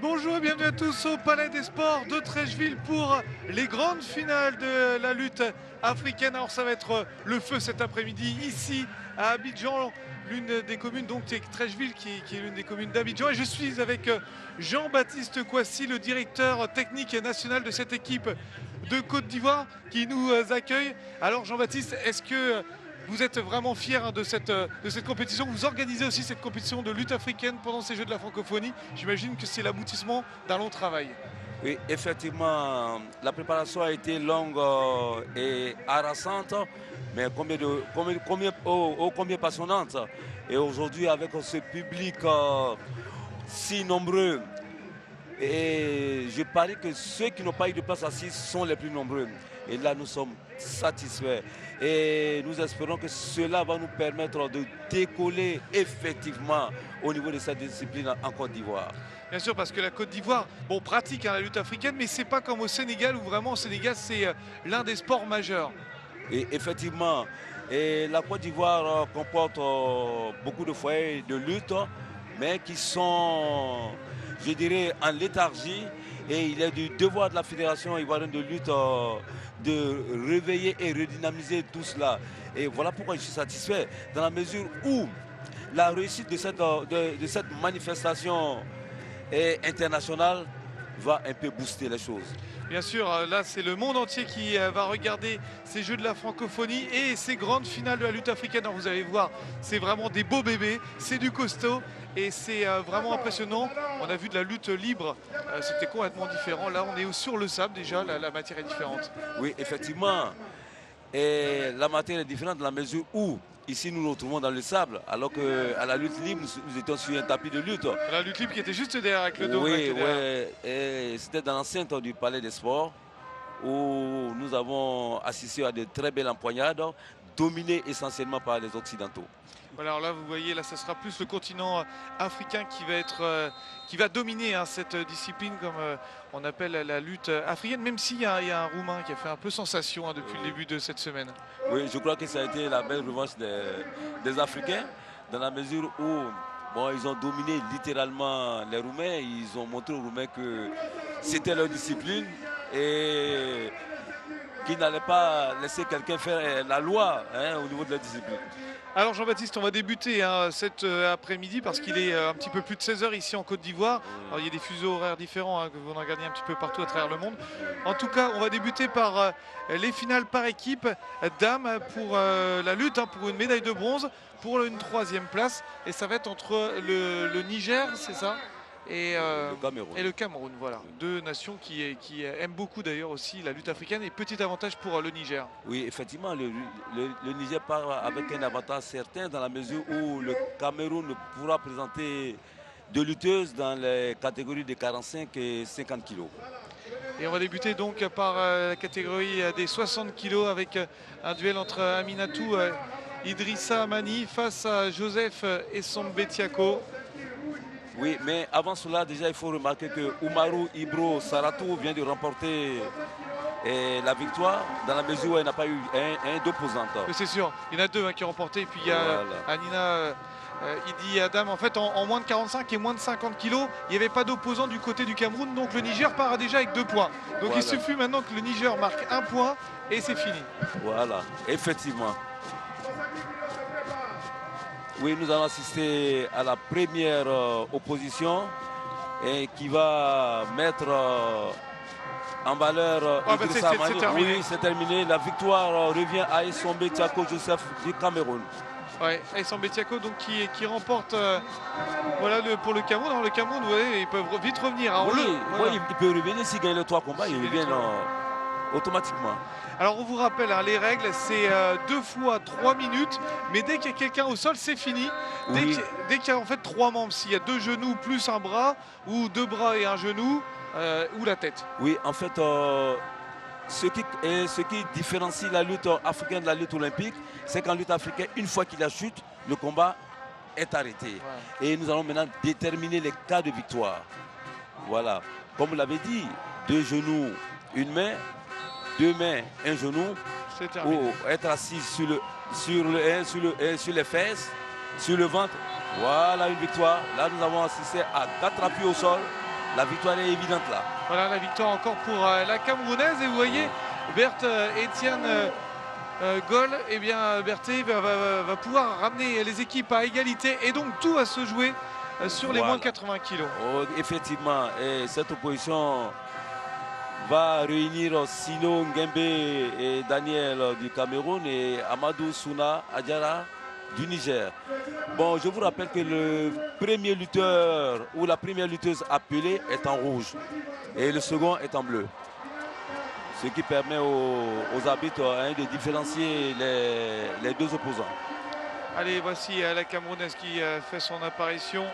Bonjour et bienvenue à tous au Palais des Sports de Treichville pour les grandes finales de la lutte africaine. Alors ça va être le feu cet après-midi ici à Abidjan, l'une des communes, donc c'est Treichville qui est l'une des communes d'Abidjan. Et je suis avec Jean-Baptiste Kouassi, le directeur technique national de cette équipe de Côte d'Ivoire qui nous accueille. Alors Jean-Baptiste, est-ce que vous êtes vraiment fier de cette compétition? Vous organisez aussi cette compétition de lutte africaine pendant ces Jeux de la francophonie. J'imagine que c'est l'aboutissement d'un long travail. Oui, effectivement, la préparation a été longue et harassante, mais combien passionnante. Et aujourd'hui, avec ce public si nombreux, et je parie que ceux qui n'ont pas eu de place assise sont les plus nombreux. Et là, nous sommes satisfaits. Et nous espérons que cela va nous permettre de décoller effectivement au niveau de cette discipline en Côte d'Ivoire. Bien sûr, parce que la Côte d'Ivoire, bon, pratique la lutte africaine, mais c'est pas comme au Sénégal où vraiment au Sénégal, c'est l'un des sports majeurs. Et effectivement, et la Côte d'Ivoire comporte beaucoup de foyers de lutte, mais qui sont, je dirais, en léthargie. Et il est du devoir de la Fédération ivoirienne de lutte de réveiller et redynamiser tout cela. Et voilà pourquoi je suis satisfait, dans la mesure où la réussite de cette manifestation internationale va un peu booster les choses. Bien sûr, là c'est le monde entier qui va regarder ces Jeux de la francophonie et ces grandes finales de la lutte africaine. Alors, vous allez voir, c'est vraiment des beaux bébés, c'est du costaud et c'est vraiment impressionnant. On a vu de la lutte libre, c'était complètement différent. Là on est sur le sable déjà, la matière est différente. Oui, effectivement. Et la matière est différente dans la mesure où ici nous nous retrouvons dans le sable, alors qu'à la lutte libre, nous étions sur un tapis de lutte. La lutte libre qui était juste derrière avec le dos. Oui, et c'était dans l'enceinte du Palais des Sports où nous avons assisté à de très belles empoignades dominées essentiellement par les Occidentaux. Voilà, alors là vous voyez, là ce sera plus le continent africain qui va dominer cette discipline comme on appelle la lutte africaine, même s'il y a un Roumain qui a fait un peu sensation depuis le début de cette semaine. Oui, je crois que ça a été la belle revanche des Africains, dans la mesure où bon, ils ont dominé littéralement les Roumains. Ils ont montré aux Roumains que c'était leur discipline et qu'ils n'allaient pas laisser quelqu'un faire la loi au niveau de la discipline. Alors Jean-Baptiste, on va débuter cet après-midi parce qu'il est un petit peu plus de 16 h ici en Côte d'Ivoire. Alors il y a des fuseaux horaires différents que vous en regardez un petit peu partout à travers le monde. En tout cas, on va débuter par les finales par équipe dames pour la lutte, pour une médaille de bronze, pour une 3e place. Et ça va être entre le Niger, c'est ça, et le Cameroun, voilà. Deux nations qui aiment beaucoup d'ailleurs aussi la lutte africaine, et petit avantage pour le Niger. Oui, effectivement, le Niger part avec un avantage certain dans la mesure où le Cameroun pourra présenter deux lutteuses dans les catégories de 45 et 50 kilos. Et on va débuter donc par la catégorie des 60 kilos avec un duel entre Aminatou Idrissa Amani face à Joseph Essambetiako. Oui, mais avant cela, déjà, il faut remarquer que Oumarou Ibro Saratou vient de remporter la victoire dans la mesure où elle n'a pas eu d'opposante. Oui, c'est sûr, il y en a deux qui ont remporté. Et puis il y a Anina Idi Adam. En fait, en moins de 45 et moins de 50 kilos, il n'y avait pas d'opposant du côté du Cameroun. Donc le Niger part déjà avec 2 points. Donc il suffit maintenant que le Niger marque 1 point et c'est fini. Voilà, effectivement. Oui, nous allons assister à la première opposition et qui va mettre en valeur Idrissa Amani. Oui, c'est terminé. La victoire revient à Essambetiako Joseph du Cameroun. Oui, Essambetiako donc qui remporte voilà, pour le Cameroun. Alors, le Cameroun, vous voyez, ils peuvent vite revenir. Alors, oui, il peut revenir s'il gagne les 3 combats, il revient automatiquement. Alors on vous rappelle, les règles, c'est 2 fois 3 minutes, mais dès qu'il y a quelqu'un au sol, c'est fini. Dès qu'il y a en fait 3 membres, s'il y a 2 genoux plus un bras, ou 2 bras et un genou, ou la tête. Oui, en fait, ce qui différencie la lutte africaine de la lutte olympique, c'est qu'en lutte africaine, une fois qu'il a chute, le combat est arrêté. Ouais. Et nous allons maintenant déterminer les cas de victoire. Voilà. Comme vous l'avez dit, 2 genoux, une main, 2 mains, un genou, ou être assis sur les fesses, sur le ventre. Voilà une victoire. Là, nous avons assisté à 4 appuis au sol La victoire est évidente là. Voilà la victoire encore pour la Camerounaise. Et vous voyez, Berthe Etienne Gaulle, eh bien Berthe va pouvoir ramener les équipes à égalité. Et donc tout va se jouer sur les moins de 80 kilos. Oh, effectivement, et cette opposition va réunir Sino Ngembe et Daniel du Cameroun et Amadou Souna Adjara du Niger. Bon, je vous rappelle que le premier lutteur ou la première lutteuse appelée est en rouge et le second est en bleu. Ce qui permet aux arbitres de différencier les deux opposants. Allez, voici la Camerounaise qui fait son apparition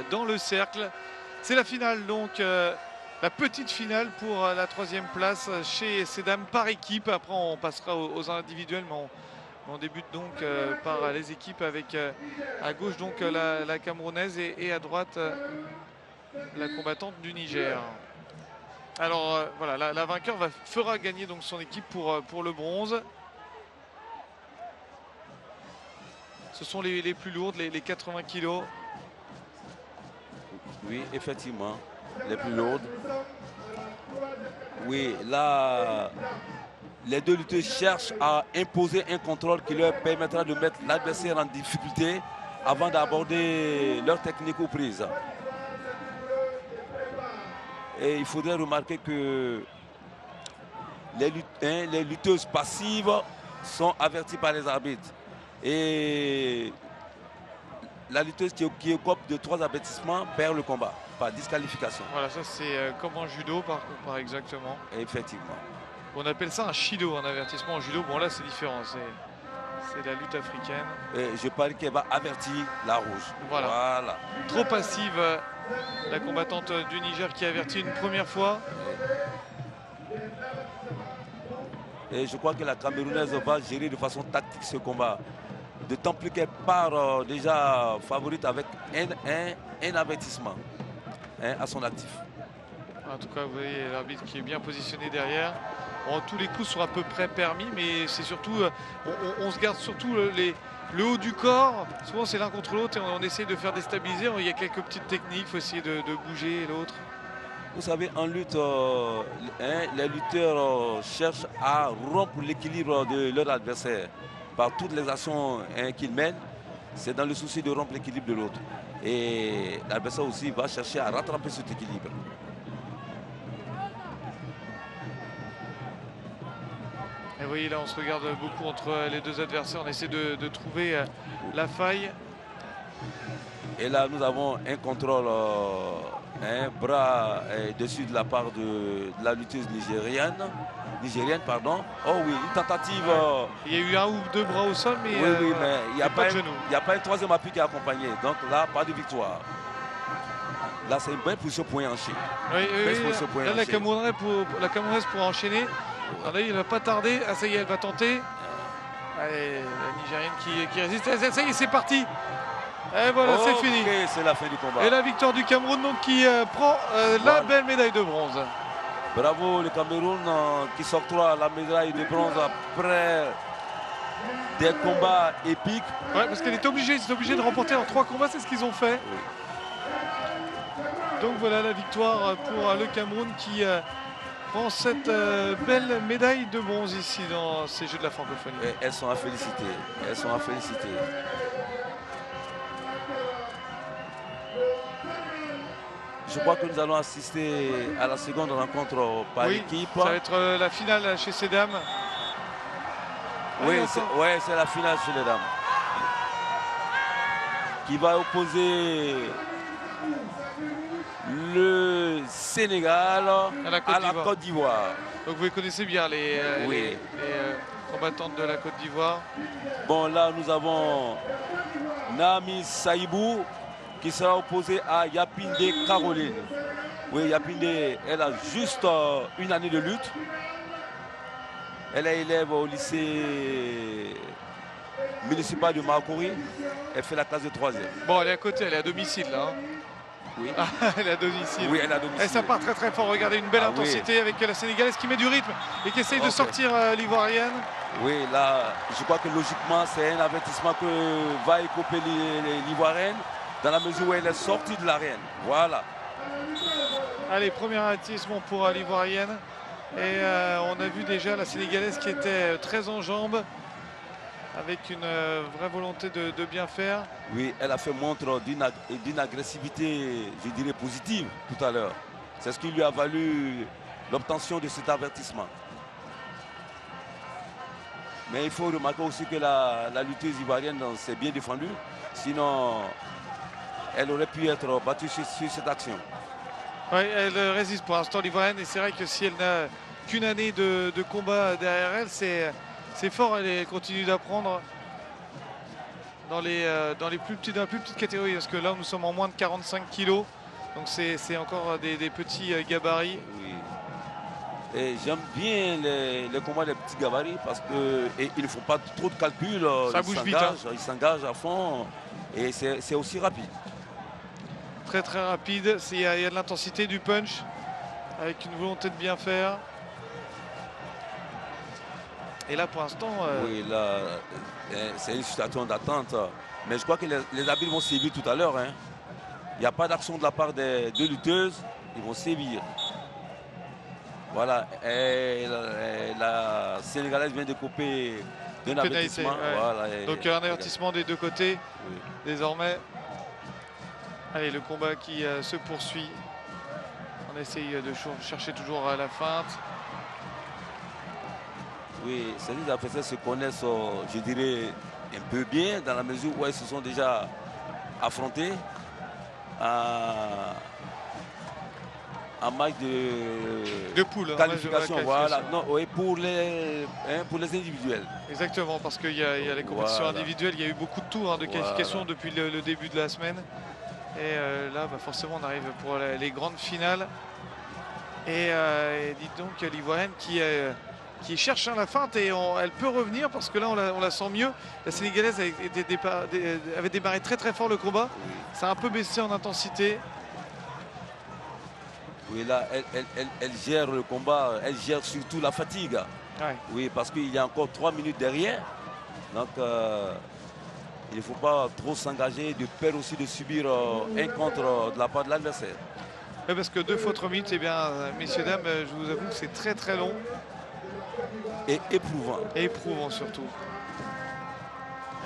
dans le cercle. C'est la finale donc, la petite finale pour la 3e place chez ces dames par équipe. Après on passera aux individuels, mais on débute donc par les équipes avec à gauche donc la Camerounaise et à droite la combattante du Niger. Alors voilà, la vainqueur fera gagner donc son équipe pour le bronze. Ce sont les plus lourdes, les 80 kilos. Oui, effectivement, les plus lourdes. Oui, là, les deux lutteurs cherchent à imposer un contrôle qui leur permettra de mettre l'adversaire en difficulté avant d'aborder leur technique aux prises. Et il faudrait remarquer que les lutteuses passives sont averties par les arbitres. Et la lutteuse qui écope de 3 avertissements perd le combat par disqualification. Voilà, ça c'est comme en judo par exactement. Effectivement. On appelle ça un shido, un avertissement en judo. Bon là c'est différent, c'est la lutte africaine. Et je parie qu'elle va avertir la rouge. Voilà. Trop passive, la combattante du Niger qui a averti une première fois. Et je crois que la Camerounaise va gérer de façon tactique ce combat. D'autant plus qu'elle part déjà favorite avec un avertissement à son actif. En tout cas, vous voyez l'arbitre qui est bien positionné derrière. Bon, tous les coups sont à peu près permis, mais c'est surtout, on se garde surtout le haut du corps. Souvent, c'est l'un contre l'autre et on essaie de faire déstabiliser. Il y a quelques petites techniques, il faut essayer de bouger l'autre. Vous savez, en lutte, les lutteurs cherchent à rompre l'équilibre de leur adversaire. Par toutes les actions qu'ils mènent, c'est dans le souci de rompre l'équilibre de l'autre. Et l'adversaire aussi va chercher à rattraper cet équilibre. Et vous voyez là, on se regarde beaucoup entre les deux adversaires. On essaie de trouver la faille. Et là, nous avons un contrôle, un bras dessus de la part de la lutteuse nigérienne. Oh oui, une tentative. Il y a eu un ou deux bras au sol, mais, oui, mais il n'y a pas un 3e appui qui est accompagné. Donc là, pas de victoire. Là, c'est une belle position pour y enchaîner. Oui, là, la Camerounaise pour enchaîner. Alors là, il ne va pas tarder. Ah, ça y est, elle va tenter. Allez, la Nigérienne qui résiste. Ça y est, c'est parti. Et voilà, c'est fini. C'est la fin du combat. Et la victoire du Cameroun donc, qui prend la belle médaille de bronze. Bravo le Cameroun qui s'octroie la médaille de bronze après des combats épiques. Ouais, parce qu'elle est obligée, ils sont obligés de remporter en 3 combats, c'est ce qu'ils ont fait. Oui. Donc voilà la victoire pour le Cameroun qui prend cette belle médaille de bronze ici dans ces Jeux de la francophonie. Et elles sont à féliciter. Elles sont à féliciter. Je crois que nous allons assister à la seconde rencontre par équipe. Ça va être la finale chez ces dames. Oui, c'est la finale chez les dames. Qui va opposer le Sénégal à la Côte d'Ivoire. Donc vous connaissez bien les combattantes de la Côte d'Ivoire. Bon, là nous avons Nami Saïbou qui sera opposée à Yapinde Caroline. Oui, Yapinde, elle a juste une année de lutte. Elle est élève au lycée municipal de Marcory. Elle fait la classe de 3e. Bon, elle est à côté, elle est à domicile là. Hein. Oui. Elle est à domicile. Oui, elle est à domicile. Et ça part très très fort. Regardez une belle intensité avec la Sénégalaise qui met du rythme et qui essaye de sortir l'Ivoirienne. Oui, là, je crois que logiquement, c'est un avertissement que va écoper l'Ivoirienne dans la mesure où elle est sortie de l'arène. Voilà. Allez, premier avertissement pour l'Ivoirienne. Et on a vu déjà la Sénégalaise qui était très en jambes, avec une vraie volonté de bien faire. Oui, elle a fait montre d'une agressivité, je dirais, positive tout à l'heure. C'est ce qui lui a valu l'obtention de cet avertissement. Mais il faut remarquer aussi que la lutteuse ivoirienne s'est bien défendue. Sinon, elle aurait pu être battue sur cette action. Oui, elle résiste pour l'instant, l'Ivoirienne. Et c'est vrai que si elle n'a qu'une année de combat derrière elle, c'est fort. Elle continue d'apprendre dans la plus petite catégorie. Parce que là, nous sommes en moins de 45 kilos. Donc c'est encore des petits gabarits. Oui. Et j'aime bien les combats des petits gabarits parce qu'il ne faut pas trop de calculs. Ça bouge vite. Hein. Ils s'engagent à fond et c'est aussi rapide. Très très rapide. Il y a de l'intensité, du punch, avec une volonté de bien faire. Et là pour l'instant... Oui, là, c'est une situation d'attente. Mais je crois que les arbitres vont sévir tout à l'heure. Hein. Il n'y a pas d'action de la part des deux lutteuses. Ils vont sévir. Voilà. Et la Sénégalaise vient de couper d'un avertissement. Ouais. Voilà, donc un avertissement des deux côtés, oui. Désormais. Allez, le combat qui se poursuit. On essaye de chercher toujours la feinte. Oui, ces deux adversaires se connaissent, je dirais, un peu bien, dans la mesure où elles se sont déjà affrontées en match de poule, qualification. Voilà. Non, oui, pour les individuels. Exactement, parce qu'il y a les compétitions individuelles. Il y a eu beaucoup de tours de qualification depuis le début de la semaine. Et là, forcément, on arrive pour les grandes finales. Et dites donc, l'Ivoirienne qui cherche la feinte et elle peut revenir parce que là, on la sent mieux. La Sénégalaise avait démarré très très fort le combat. Oui. Ça a un peu baissé en intensité. Oui, là, elle gère le combat, elle gère surtout la fatigue. Ouais. Oui, parce qu'il y a encore 3 minutes derrière. Donc, il ne faut pas trop s'engager, de peur aussi de subir un contre de la part de l'adversaire. Oui, parce que 2 fois 3 minutes, eh bien, messieurs, dames, je vous avoue que c'est très très long. Et éprouvant. Et éprouvant surtout.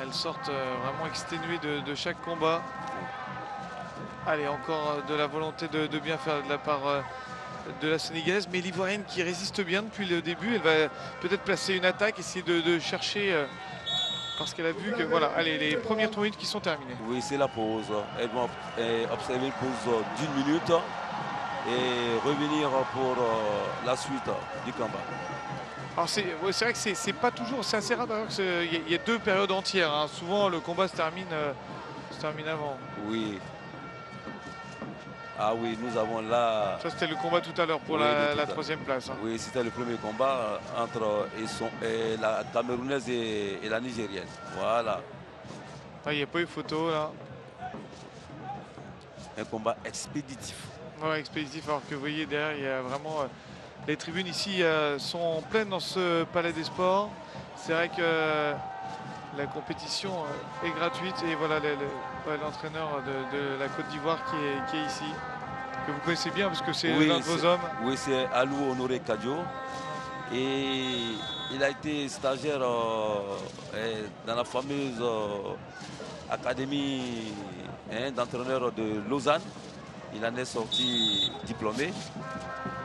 Elles sortent vraiment exténuées de chaque combat. Allez, encore de la volonté de bien faire de la part de la Sénégalaise. Mais l'Ivoirienne qui résiste bien depuis le début. Elle va peut-être placer une attaque, essayer de chercher... parce qu'elle a vu que, voilà, allez, les premières 3 minutes qui sont terminées. Oui, c'est la pause. Elles vont observer une pause d'1 minute et revenir pour la suite du combat. Alors c'est vrai que c'est pas toujours, c'est assez rare d'ailleurs qu'il y a 2 périodes entières. Hein. Souvent le combat se termine avant. Oui. Ah oui, nous avons là... Ça c'était le combat tout à l'heure pour la 3e place. Hein. Oui, c'était le premier combat entre la Camerounaise et la Nigérienne. Voilà. Ah, il n'y a pas eu photo là. Un combat expéditif. Ouais, expéditif, alors que vous voyez derrière, il y a vraiment... les tribunes ici sont pleines dans ce Palais des Sports. C'est vrai que la compétition est gratuite et voilà l'entraîneur de la Côte d'Ivoire qui est ici, que vous connaissez bien parce que c'est l'un de vos hommes. Oui, c'est Alou Honoré Kadio et il a été stagiaire dans la fameuse académie d'entraîneurs de Lausanne. Il en est sorti diplômé.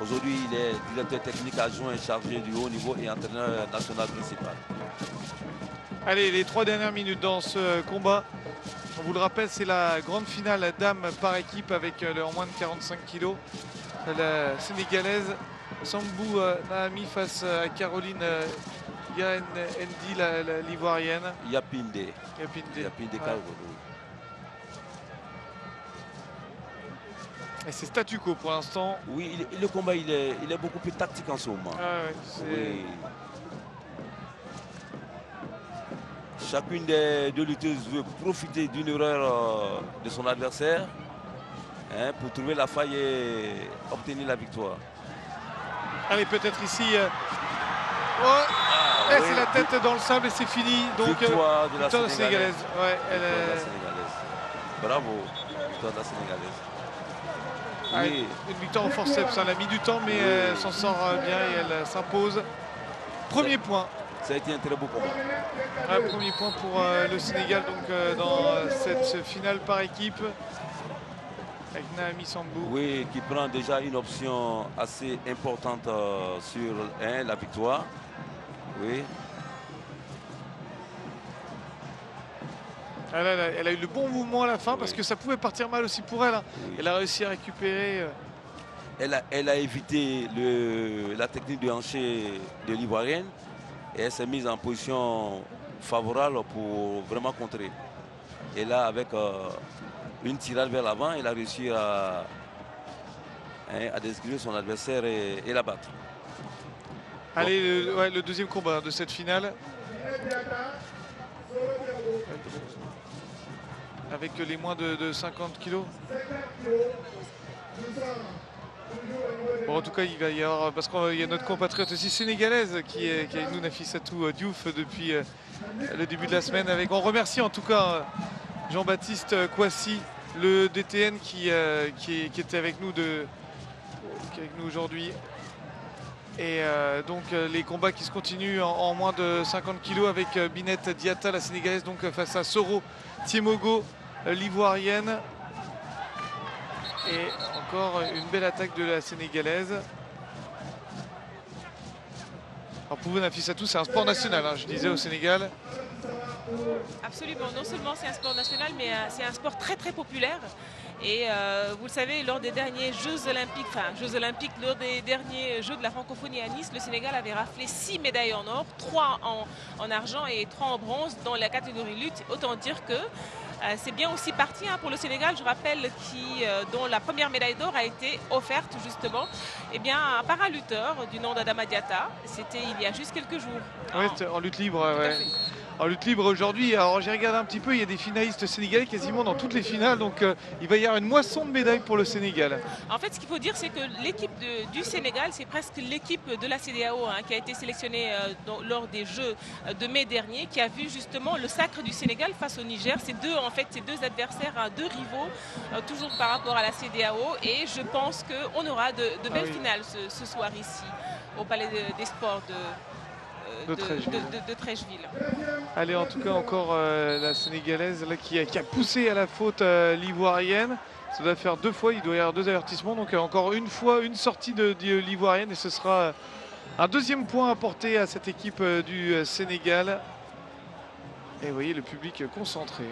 Aujourd'hui, il est directeur technique adjoint chargé du haut niveau et entraîneur national principal. Allez, les 3 dernières minutes dans ce combat. On vous le rappelle, c'est la grande finale dames par équipe avec en moins de 45 kilos. La Sénégalaise Sambou Naami face à Caroline Yaen Ndi, l'Ivoirienne. Yapinde Caroline. Et c'est statu quo pour l'instant. Oui, le combat il est beaucoup plus tactique en ce moment. Ah ouais, oui. Chacune des deux lutteuses veut profiter d'une erreur de son adversaire pour trouver la faille et obtenir la victoire. Allez, peut-être ici. C'est la tête dans le sable et c'est fini. Donc, victoire de la Sénégalaise. Ouais, victoire de la Sénégalaise. Bravo, victoire de la Sénégalaise. Oui. Une victoire au forceps, elle a mis du temps, mais elle s'en sort bien et elle s'impose. Premier point. Ça a été un très beau combat. Premier point pour le Sénégal donc, dans cette finale par équipe. Avec Naomi Sambou. Oui, qui prend déjà une option assez importante sur la victoire. Oui. Elle a eu le bon mouvement à la fin parce que ça pouvait partir mal aussi pour elle. Oui. Elle a réussi à récupérer. Elle a évité la technique de hancher de l'Ivoirienne et elle s'est mise en position favorable pour vraiment contrer. Et là, avec une tirade vers l'avant, elle a réussi à déscrire son adversaire et la battre. Allez, le deuxième combat de cette finale. Avec les moins de 50 kilos. Bon, en tout cas, il va y avoir, parce qu'il y a notre compatriote aussi sénégalaise qui est avec nous, Nafissatou Diouf, depuis le début de la semaine. On remercie en tout cas Jean-Baptiste Kouassi, le DTN qui était avec nous, aujourd'hui. Et donc les combats qui se continuent en moins de 50 kilos avec Binette Diatta, la sénégalaise, donc face à Soro Tiemogo, l'Ivoirienne. Et encore une belle attaque de la sénégalaise. Alors pour vous, Nafissatou, c'est un sport national, je disais, au Sénégal. Absolument, non seulement c'est un sport national, mais c'est un sport très très populaire. Et vous le savez, lors des derniers Jeux Olympiques, lors des derniers Jeux de la francophonie à Nice, le Sénégal avait raflé 6 médailles en or, 3 en argent et 3 en bronze dans la catégorie lutte. Autant dire que c'est bien aussi parti pour le Sénégal. Je rappelle dont la première médaille d'or a été offerte justement à un paralutteur du nom d'Adama Diatta. C'était il y a juste quelques jours. Oui, en lutte libre. Ouais. En lutte libre aujourd'hui, alors j'ai regardé un petit peu, il y a des finalistes sénégalais quasiment dans toutes les finales, donc il va y avoir une moisson de médailles pour le Sénégal. En fait, ce qu'il faut dire, c'est que l'équipe du Sénégal, c'est presque l'équipe de la CEDEAO qui a été sélectionnée lors des Jeux de mai dernier, qui a vu justement le sacre du Sénégal face au Niger. Ces deux adversaires, deux rivaux, toujours par rapport à la CEDEAO. Et je pense qu'on aura de belles finales ce soir ici, au Palais des Sports de Treichville. Allez, en tout cas, encore la sénégalaise là, qui a poussé à la faute l'Ivoirienne. Ça doit faire 2 fois, il doit y avoir 2 avertissements. Donc encore une fois, une sortie de l'Ivoirienne. Et ce sera un deuxième point apporté à cette équipe du Sénégal. Et vous voyez le public concentré.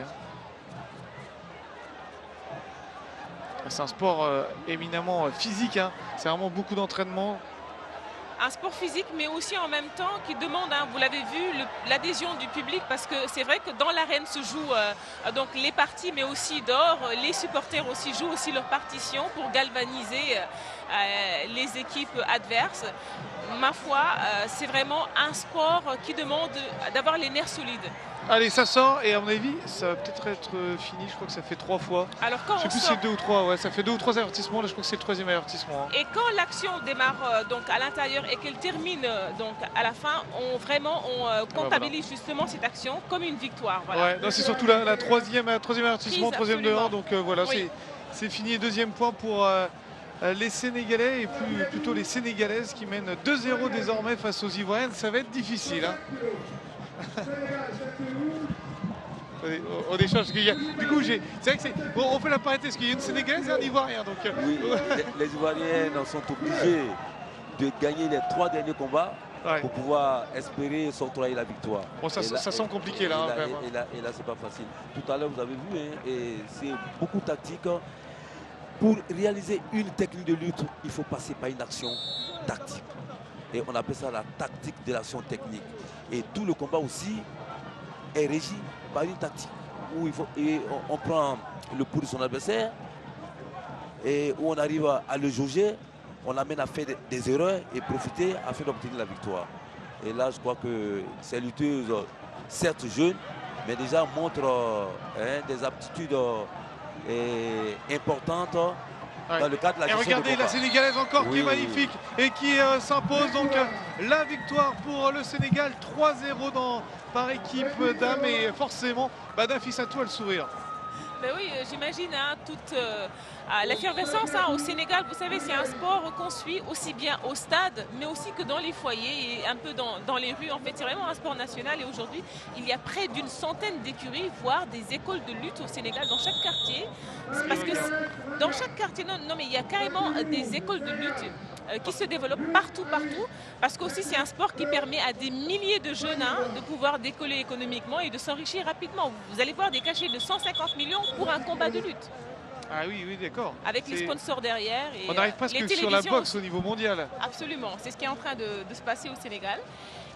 C'est un sport éminemment physique. C'est vraiment beaucoup d'entraînement. Un sport physique, mais aussi en même temps qui demande, vous l'avez vu, l'adhésion du public, parce que c'est vrai que dans l'arène se jouent donc les parties, mais aussi dehors, les supporters aussi jouent aussi leur partition pour galvaniser les équipes adverses. Ma foi, c'est vraiment un sport qui demande d'avoir les nerfs solides. Allez, ça sort et à mon avis, ça va peut-être être fini. Je crois que ça fait 3 fois. Alors quand je sais plus si c'est 2 ou 3. Ouais, ça fait 2 ou 3 avertissements. Là, je crois que c'est le 3e avertissement. Et quand l'action démarre donc à l'intérieur et qu'elle termine donc à la fin, on comptabilise justement cette action comme une victoire. Voilà. Ouais, c'est surtout la troisième avertissement, 3e de 1. Donc voilà, oui. C'est fini. 2e point pour les Sénégalais et plutôt les Sénégalaises qui mènent 2-0 désormais face aux Ivoiriennes. Ça va être difficile. On échange. Du coup, c'est vrai que on fait la parité parce qu'il y a une Sénégalaise et un Ivoirien. Donc, oui, les Ivoiriennes sont obligés de gagner les 3 derniers combats pour pouvoir espérer s'octroyer la victoire. Bon, ça semble compliqué là. Et là, c'est pas facile. Tout à l'heure, vous avez vu, et c'est beaucoup tactique. Pour réaliser une technique de lutte, il faut passer par une action tactique. Et on appelle ça la tactique de l'action technique. Et tout le combat aussi est régi par une tactique où on prend le pouls de son adversaire et où on arrive à le jauger, on l'amène à faire des erreurs et profiter afin d'obtenir la victoire. Et là, je crois que ces lutteuses, certes jeunes, mais déjà montrent des aptitudes importantes dans le cadre de la gestion. Et regardez la Sénégalaise encore qui est magnifique et qui s'impose. Donc la victoire pour le Sénégal, 3-0 par équipe dames. Et forcément, Nafissatou a le sourire. Ben oui, j'imagine hein, toute l'effervescence hein, au Sénégal. Vous savez, c'est un sport qu'on suit aussi bien au stade, mais aussi que dans les foyers et un peu dans les rues. En fait, c'est vraiment un sport national. Et aujourd'hui, il y a près d'une centaine d'écuries, voire des écoles de lutte au Sénégal dans chaque quartier. Parce que dans chaque quartier, non, mais il y a carrément des écoles de lutte qui se développent partout, parce qu'aussi c'est un sport qui permet à des milliers de jeunes hein, de pouvoir décoller économiquement et de s'enrichir rapidement. Vous allez voir des cachets de 150 millions pour un combat de lutte. Ah oui, oui, d'accord. Avec les sponsors derrière. Et, on arrive presque sur la boxe au niveau mondial. Absolument, c'est ce qui est en train de se passer au Sénégal.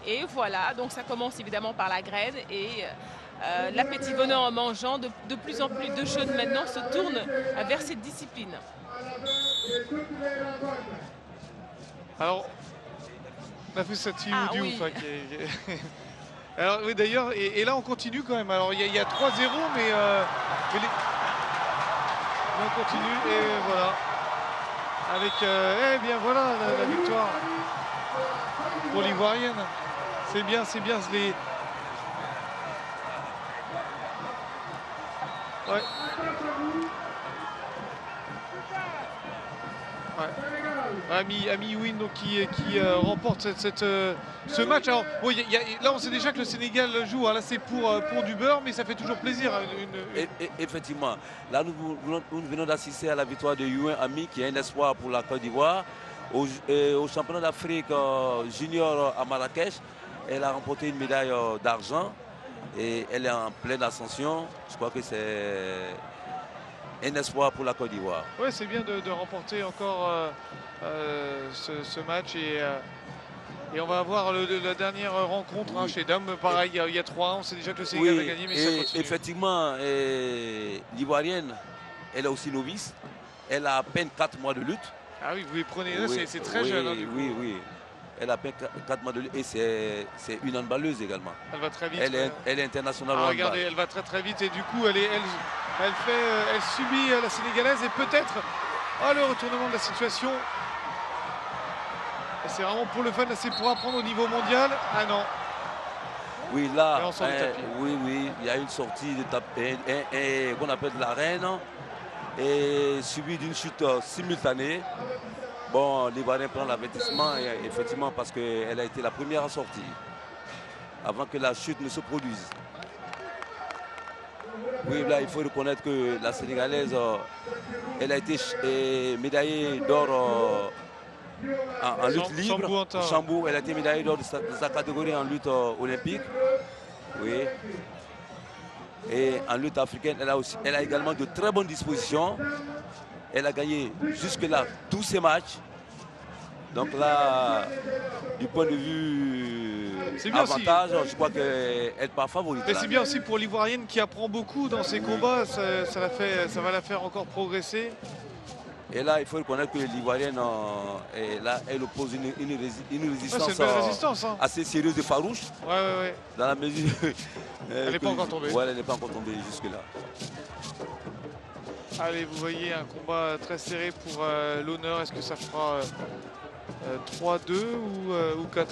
Et voilà, donc ça commence évidemment par la graine et l'appétit venant en mangeant, de plus en plus de jeunes maintenant se tournent vers cette discipline. Alors, on a fait cette oui. Alors oui d'ailleurs, et là on continue quand même. Alors il y a 3-0, mais on continue et voilà. Avec, eh bien voilà la victoire pour l'Ivoirienne. C'est bien, les... Ouais. Ami Win donc qui remporte ce match. Alors bon, là on sait déjà que le Sénégal joue, hein, là c'est pour du beurre, mais ça fait toujours plaisir. Effectivement, là nous venons d'assister à la victoire de Youin Ami qui est un espoir pour la Côte d'Ivoire au championnat d'Afrique junior à Marrakech. Elle a remporté une médaille d'argent et elle est en pleine ascension. Je crois que c'est un espoir pour la Côte d'Ivoire. Oui, c'est bien de remporter encore ce match et on va avoir la dernière rencontre hein, chez Dame. Pareil, il y a 3 ans, on sait déjà que le Sénégal a gagné, mais ça continue. Effectivement, l'Ivoirienne, elle est aussi novice. Elle a à peine 4 mois de lutte. Ah oui, vous les prenez là, c'est très jeune. Hein, oui. Elle a à peine 4 mois de lutte et c'est une handballeuse également. Elle va très vite. Elle est internationale. Regardez, elle va très vite et du coup, elle subit la Sénégalaise et peut-être le retournement de la situation. C'est vraiment pour le fun, c'est pour apprendre au niveau mondial. Ah non. Oui, là, oui, il y a une sortie de tapis qu'on appelle de l'arène et suivi d'une chute simultanée. Bon, l'Ivoirien prend l'avertissement effectivement parce qu'elle a été la première à sortir avant que la chute ne se produise. Oui, là, il faut reconnaître que la Sénégalaise, elle a été médaillée d'or en lutte libre. Chambou, elle a été médaillée d'or de sa catégorie en lutte olympique. Oui. Et en lutte africaine, elle a également de très bonnes dispositions. Elle a gagné jusque-là tous ses matchs. Donc là, du point de vue avantage, je crois qu'elle part favorite. Mais c'est bien aussi pour l'Ivoirienne qui apprend beaucoup dans ses combats. Ça va la faire encore progresser. Et là, il faut reconnaître que l'Ivoirienne, elle oppose une résistance assez sérieuse et farouche. Ouais. Dans la mesure... elle n'est pas encore tombée. Ouais, elle n'est pas encore tombée jusque-là. Allez, vous voyez un combat très serré pour l'honneur. Est-ce que ça fera 3-2 ou 4-1?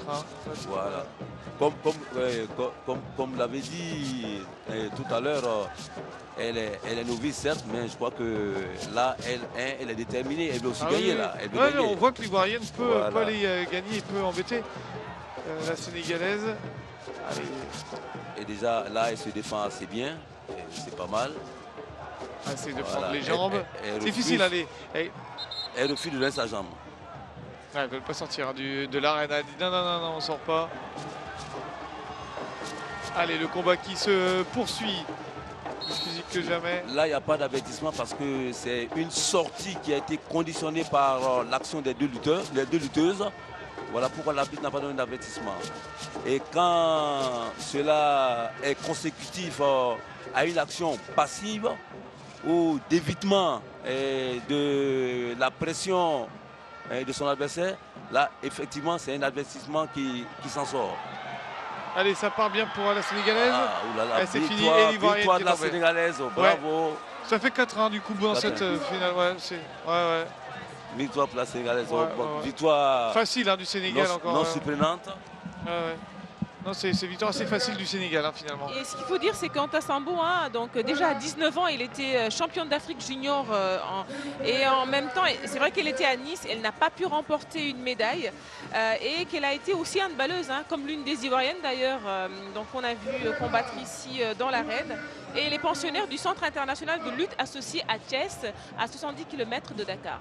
Voilà. Comme l'avait dit tout à l'heure, elle est novice certes, mais je crois que là, elle est déterminée. Elle veut aussi gagner. Là. Elle veut gagner. On voit que l'Ivoirienne peut aller gagner et peut embêter la Sénégalaise. Allez. Et déjà, là, elle se défend assez bien. C'est pas mal. Essaye de prendre les jambes. C'est difficile, allez. Elle refuse de donner sa jambe. Elle ne veut pas sortir de l'arène. Elle dit non, on ne sort pas. Allez, le combat qui se poursuit. Plus physique que jamais. Là, il n'y a pas d'avertissement parce que c'est une sortie qui a été conditionnée par l'action des deux lutteuses. Voilà pourquoi l'arbitre n'a pas donné d'avertissement. Et quand cela est consécutif à une action passive ou d'évitement de la pression de son adversaire, là, effectivement, c'est un avertissement qui s'en sort. Allez, ça part bien pour la Sénégalaise. C'est fini. Et victoire de la Sénégalaise, bravo. Ouais. Ça fait 4-1 du coup dans cette finale. Ouais. Victoire pour la Sénégalaise. Victoire facile hein, du Sénégal encore. Non surprenante. Non, c'est victoire assez facile du Sénégal finalement. Et ce qu'il faut dire, c'est qu'Anta Sambo, donc déjà à 19 ans, il était championne d'Afrique junior. Et en même temps, c'est vrai qu'elle était à Nice, elle n'a pas pu remporter une médaille. Et qu'elle a été aussi handballeuse, comme l'une des Ivoiriennes d'ailleurs. Donc on a vu combattre ici dans l'arène. Et elle est pensionnaire du Centre international de lutte associé à Thiès, à 70 km de Dakar.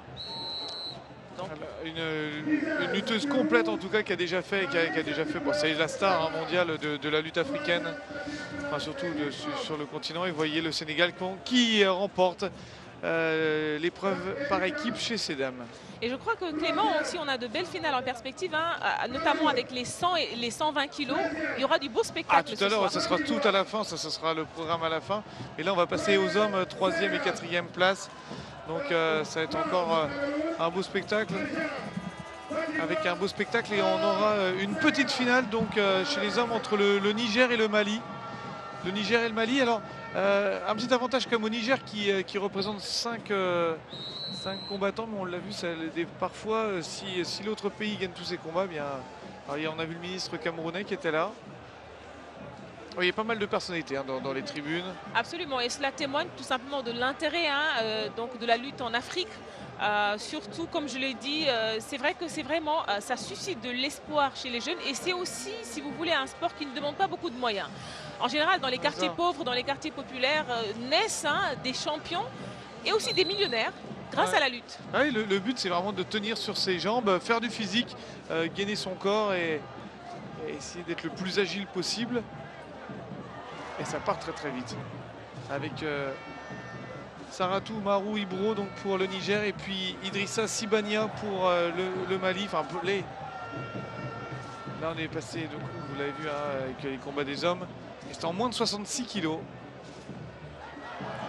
Une lutteuse complète en tout cas qui a déjà fait, bon, c'est la star mondiale de la lutte africaine, enfin, surtout sur le continent. Et vous voyez le Sénégal qui remporte l'épreuve par équipe chez ces dames. Et je crois que Clément aussi, on a de belles finales en perspective, notamment avec les 100 et les 120 kilos. Il y aura du beau spectacle. Tout à l'heure, ça sera tout à la fin, ça sera le programme à la fin. Et là, on va passer aux hommes, 3e et 4e place. Donc ça va être encore un beau spectacle. Avec un beau spectacle, et on aura une petite finale donc chez les hommes entre le Niger et le Mali. Le Niger et le Mali. Alors un petit avantage comme au Niger qui représente 5 combattants, mais on l'a vu, parfois si l'autre pays gagne tous ses combats, bien, alors, on a vu le ministre camerounais qui était là. Il y a pas mal de personnalités dans les tribunes. Absolument, et cela témoigne tout simplement de l'intérêt donc de la lutte en Afrique. Surtout, comme je l'ai dit, c'est vrai que ça suscite de l'espoir chez les jeunes, et c'est aussi, si vous voulez, un sport qui ne demande pas beaucoup de moyens. En général, dans les quartiers pauvres, dans les quartiers populaires, naissent des champions et aussi des millionnaires grâce à la lutte. Oui, le but, c'est vraiment de tenir sur ses jambes, faire du physique, gainer son corps et essayer d'être le plus agile possible. Et ça part très très vite. Avec Saratou Marou Ibro donc pour le Niger, et puis Idrissa Sibania pour le Mali. Enfin, là on est passé, donc, vous l'avez vu avec les combats des hommes. Et c'est en moins de 66 kilos.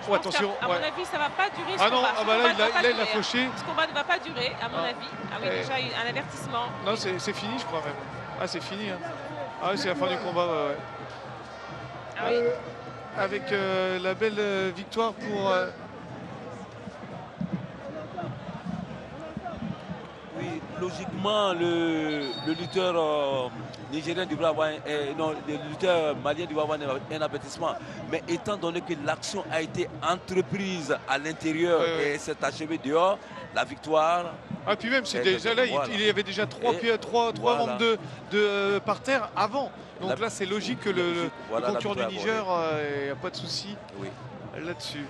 Oh, attention. À mon avis, ça ne va pas durer. Ah non, là il a fauché. Ce combat ne va pas durer, à mon avis. Ah oui, déjà un avertissement. Non, c'est fini, je crois même. Ah, c'est fini. Ah oui, c'est la fin du combat. Ouais. Ah oui. Avec la belle victoire pour... Oui, logiquement, le lutteur nigérien devrait avoir le lutteur malien devrait avoir un avertissement. Mais étant donné que l'action a été entreprise à l'intérieur et s'est achevée dehors, la victoire... Ah, puis même, c'est déjà là, voilà. Il y avait déjà trois membres par terre avant. Donc là, c'est logique que le concurrent du Niger, il n'y a pas de souci là-dessus.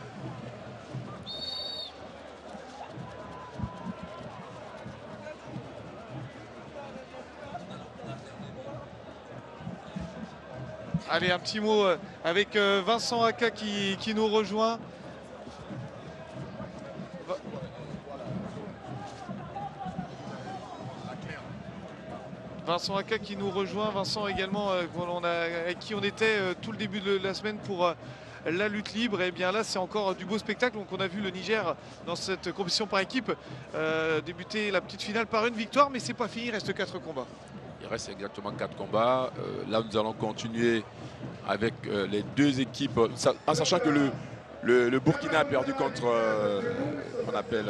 Allez, un petit mot avec Vincent Aka qui nous rejoint. Vincent Aka qui nous rejoint. Vincent également, avec qui on était tout le début de la semaine pour la lutte libre. Et bien là, c'est encore du beau spectacle. Donc on a vu le Niger dans cette compétition par équipe débuter la petite finale par une victoire. Mais c'est pas fini, il reste 4 combats. Il reste exactement 4 combats. Là, nous allons continuer avec les 2 équipes, en sachant que le Burkina a perdu contre, on appelle